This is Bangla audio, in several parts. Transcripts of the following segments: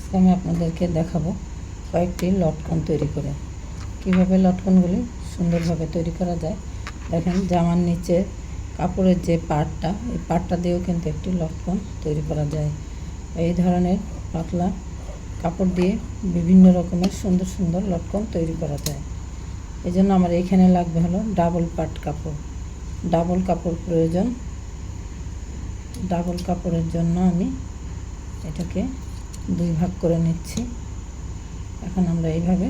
আজকে আমি আপনাদেরকে দেখাবো কয়েকটি লটকন তৈরি করে কিভাবে লটকনগুলি সুন্দরভাবে তৈরি করা যায়। দেখেন জামার নিচে কাপড়ের যে পাটটা, এই পাটটা দিয়েও কিন্তু একটি লটকন তৈরি করা যায়। এই ধরনের পাতলা কাপড় দিয়ে বিভিন্ন রকমের সুন্দর সুন্দর লটকন তৈরি করা যায়। এই জন্য আমার এখানে লাগবে হলো ডাবল পাট কাপড়। ডাবল কাপড় প্রয়োজন। ডাবল কাপড়ের জন্য আমি এটাকে দুই ভাগ করে নিচ্ছি। এখন আমরা এইভাবে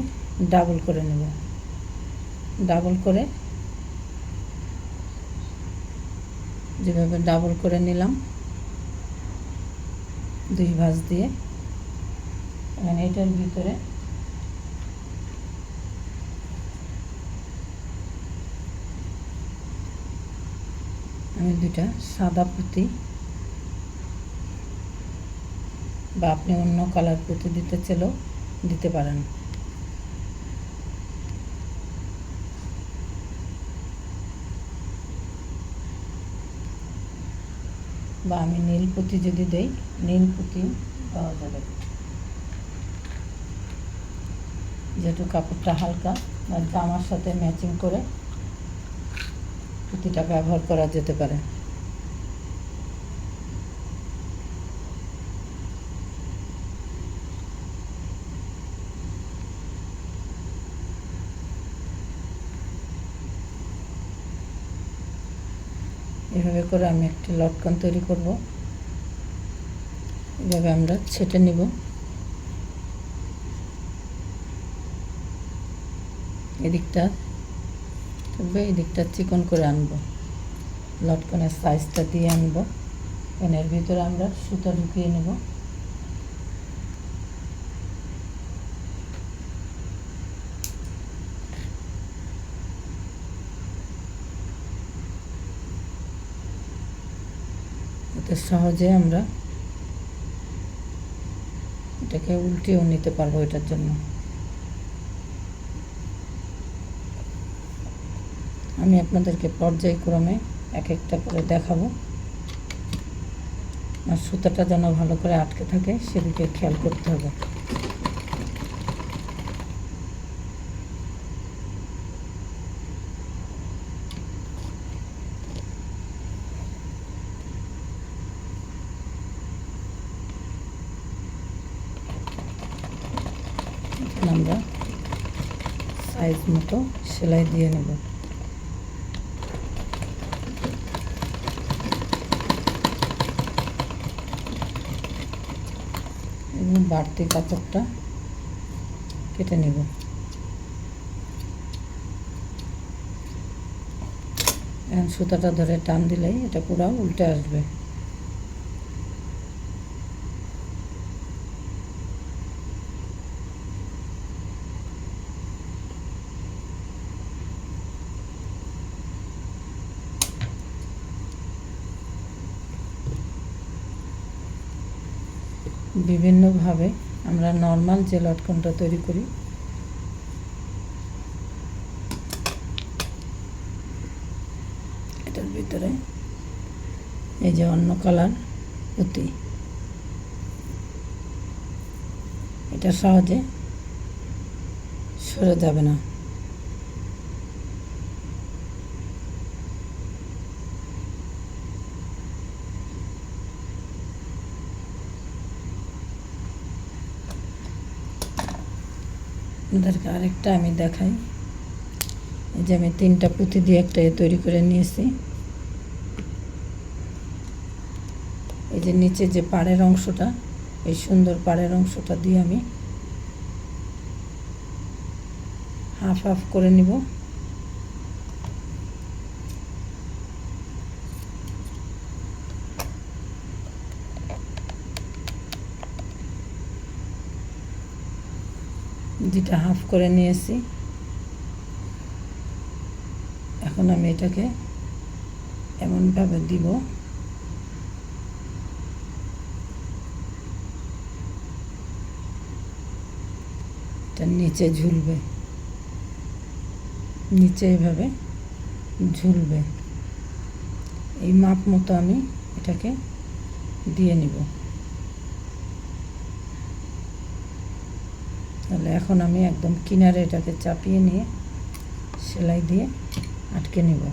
ডাবল করে নেব। ডাবল করে যেভাবে ডাবল করে নিলাম দুই ভাঁজ দিয়ে, এখন এটার ভিতরে আমি দুইটা সাদা পুঁতি বা আপনি অন্য কালার পুঁতি দিতে চাইলেও দিতে পারেন। বা আমি নীল পুঁতি যদি দেই, নীল পুঁতি দেওয়া যাবে। যেহেতু কাপড়টা হালকা বা জামার সাথে ম্যাচিং করে পুঁতিটা ব্যবহার করা যেতে পারে। এভাবে করে আমি একটি লটকন তৈরি করব। এভাবে আমরা ছেটে নিব। এদিকটা থাকবে, এদিকটা চিকন করে আনবো। লটকনের সাইজটা দিয়ে আনবো। এর ভিতরে আমরা সুতা ঢুকিয়ে নেব। এতে সহজে আমরা এটাকে উল্টিয়েও নিতে পারবো। এটার জন্য আমি আপনাদেরকে পর্যায়ক্রমে এক একটা করে দেখাবো। আর সুতাটা যেন ভালো করে আটকে থাকে সেদিকে খেয়াল করতে হবে। আমরা সাইজ মতো সেলাই দিয়ে নেব। এবং বাড়তি কাপড়টা কেটে নেব। এখন সুতাটা ধরে টান দিলেই এটা পুরো উল্টে আসবে। বিভিন্নভাবে আমরা নর্মাল যে লটকনটা তৈরি করি এটার ভিতরে এই যে অন্য কালার পুঁতি, এটা সহজে সরে যাবে না। আপনাদেরকে আরেকটা আমি দেখাই। এই যে আমি তিনটা পুঁতি দিয়ে একটা তৈরি করে নিয়েছি। এই যে নিচে যে পাড়ের অংশটা, এই সুন্দর পাড়ের অংশটা দিয়ে আমি হাফ হাফ করে নিব। যেটা হাফ করে নিয়েছি, এখন আমি এটাকে এমনভাবে দিব এটা নিচে ঝুলবে, নিচে এইভাবে ঝুলবে। এই মাপ মতো আমি এটাকে দিয়ে নিব। তাহলে এখন আমি একদম কিনারে এটাকে চাপিয়ে নিয়ে সেলাই দিয়ে আটকে নেব।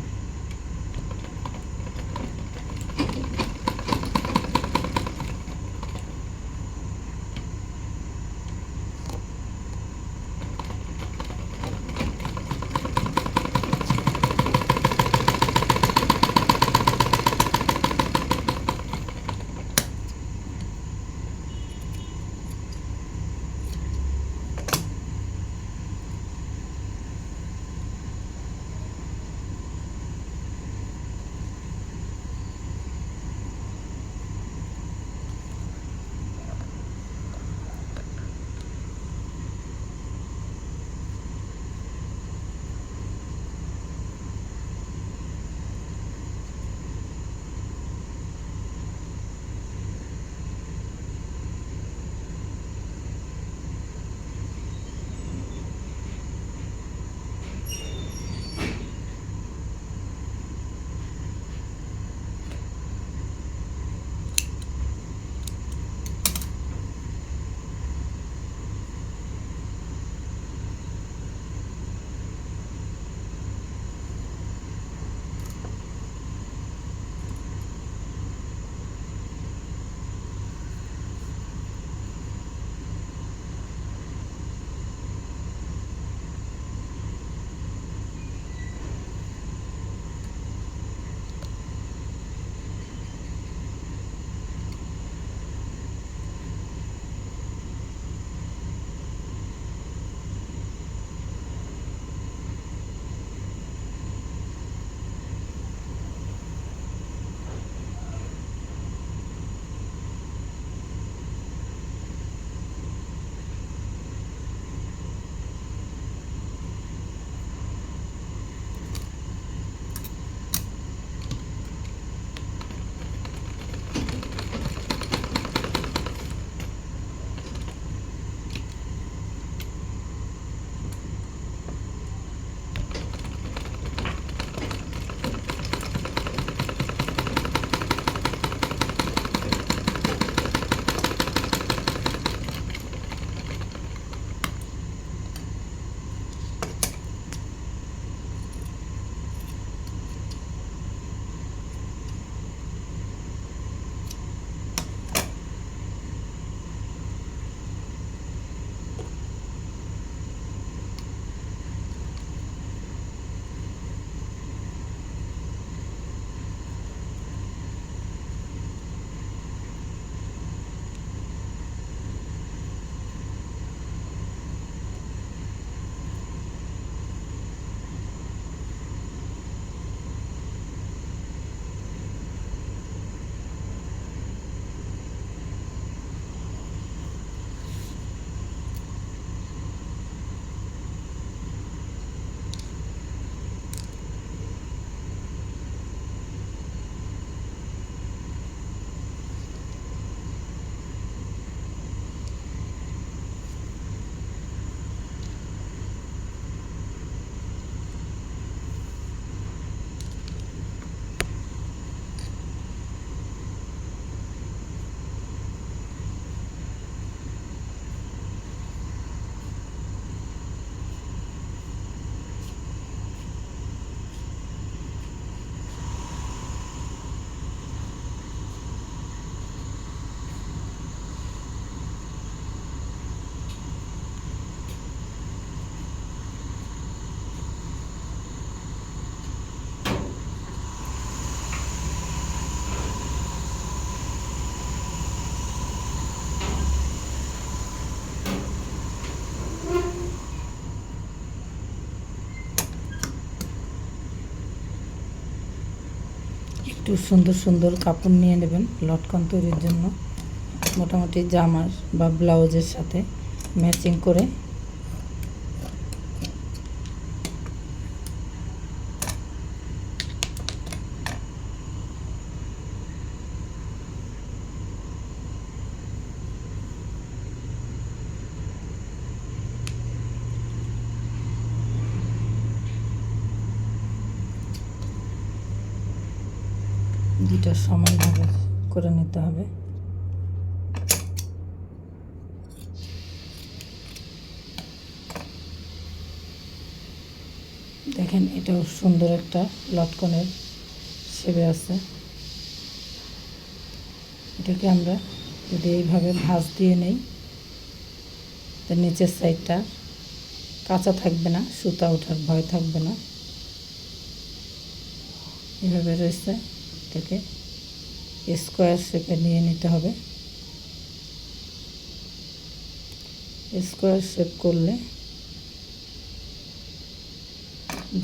একটু সুন্দর সুন্দর কাপড় নিয়ে নেবেন লটকন তৈরির জন্য, মোটামুটি জামার বা ব্লাউজের সাথে ম্যাচিং করে। দুটো সমানভাবে করে নিতে হবে। দেখেন এটাও সুন্দর একটা লটকনের শেপে আছে। এটাকে আমরা যদি এইভাবে ভাঁজ দিয়ে নেই, তো নিচের সাইডটা কাঁচা থাকবে না, সুতা ওঠার ভয় থাকবে না। এভাবে রয়েছে, এটাকে স্কোয়ার শেপে নিয়ে নিতে হবে। স্কোয়ার শেপ করলে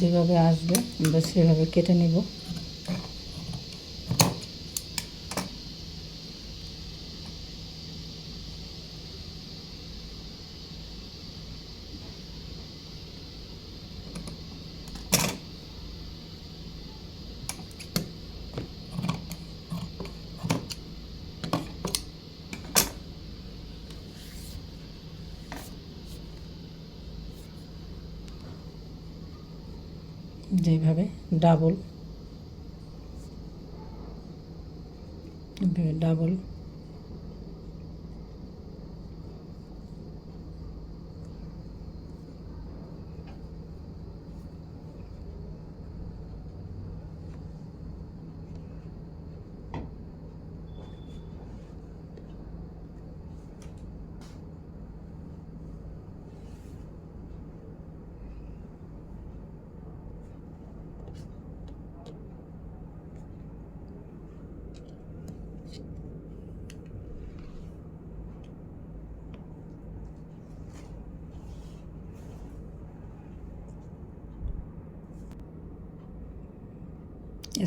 যেভাবে আসবে আমরা সেভাবে কেটে নিব। যেভাবে ডাবল ডাবল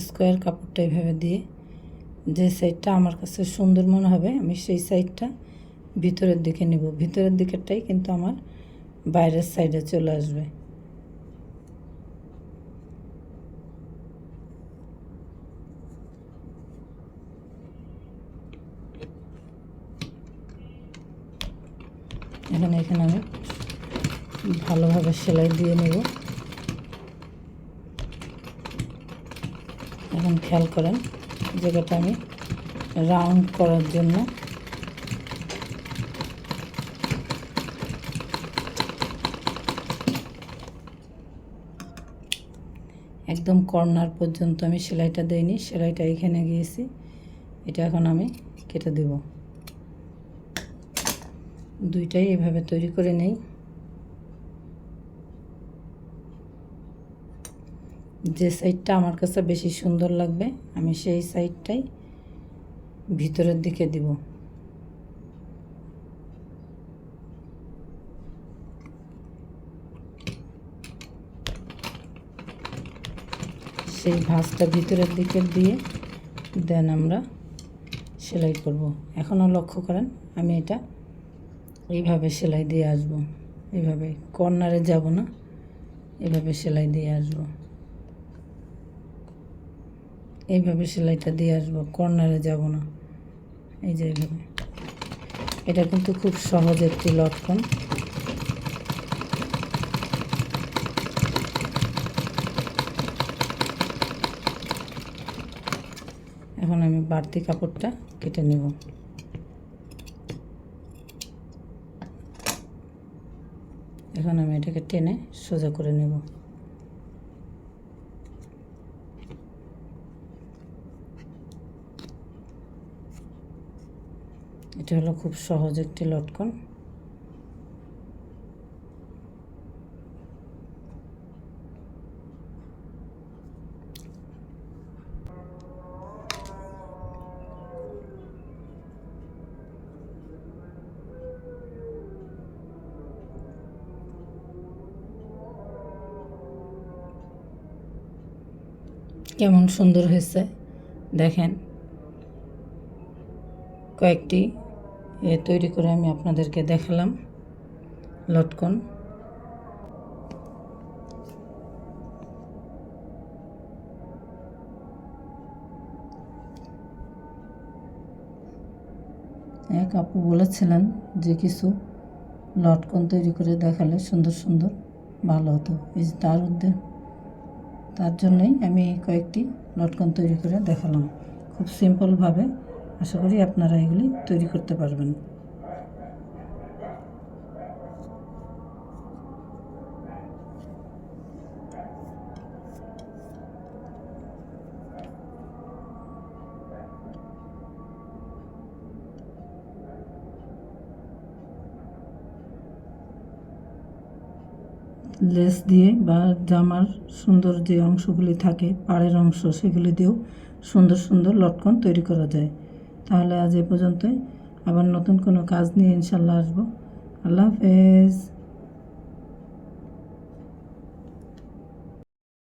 স্কোয়ার কাপড়টা এইভাবে দিয়ে যে সাইডটা আমার কাছে সুন্দর মনে হবে আমি সেই সাইডটা ভিতরের দিকে নেব। ভিতরের দিকেরটাই কিন্তু আমার বাইরের সাইডে চলে আসবে। এখানে আমি ভালোভাবে সেলাই দিয়ে নেব। এখন খেয়াল করেন জায়গাটা আমি রাউন্ড করার জন্য একদম কর্নার পর্যন্ত আমি সেলাইটা দেইনি, সেলাইটা এখানে গিয়েছি। এটা এখন আমি কেটে দেব। দুইটাই এভাবে তৈরি করে নেই। যে সাইডটা আমার কাছে বেশি সুন্দর লাগবে আমি সেই সাইডটাই ভিতরের দিকে দিব। সেই ভাঁজটা ভিতরের দিকে দিয়ে দেন আমরা সেলাই করব। এখনও লক্ষ্য করেন আমি এটা এইভাবে সেলাই দিয়ে আসব। এইভাবে কর্নারে যাব না, এইভাবে সেলাই দিয়ে আসব। এইভাবে সেলাইটা দিয়ে আসবো, কর্নারে যাব না। এই যে এইভাবে। এটা কিন্তু খুব সহজ একটি লটকন। এখন আমি বাড়তি কাপড়টা কেটে নেব। এখন আমি এটাকে টেনে সোজা করে নেব। এটা হলো খুব সহজ একটি লটকন। কেমন সুন্দর হয়েছে দেখেন। কয়েকটি তৈরি করে আমি আপনাদেরকে দেখালাম লটকন। এক আপু বলেছিলেন যে কিছু লটকন তৈরি করে দেখালে সুন্দর সুন্দর ভালো হতো। এই তার জন্যই আমি কয়েকটি লটকন তৈরি করে দেখালাম খুব সিম্পলভাবে। আশা করি আপনারা এগুলি তৈরি করতে পারবেন। লেস দিয়ে বা জামার সুন্দর যে অংশগুলি থাকে পাড়ের অংশ সেগুলি দিয়েও সুন্দর সুন্দর লটকন তৈরি করা যায়। তাহলে আজ এ পর্যন্তই, আবার নতুন কোনো কাজ নিয়ে ইনশাল্লাহ আসবো। আল্লাহ হাফেজ।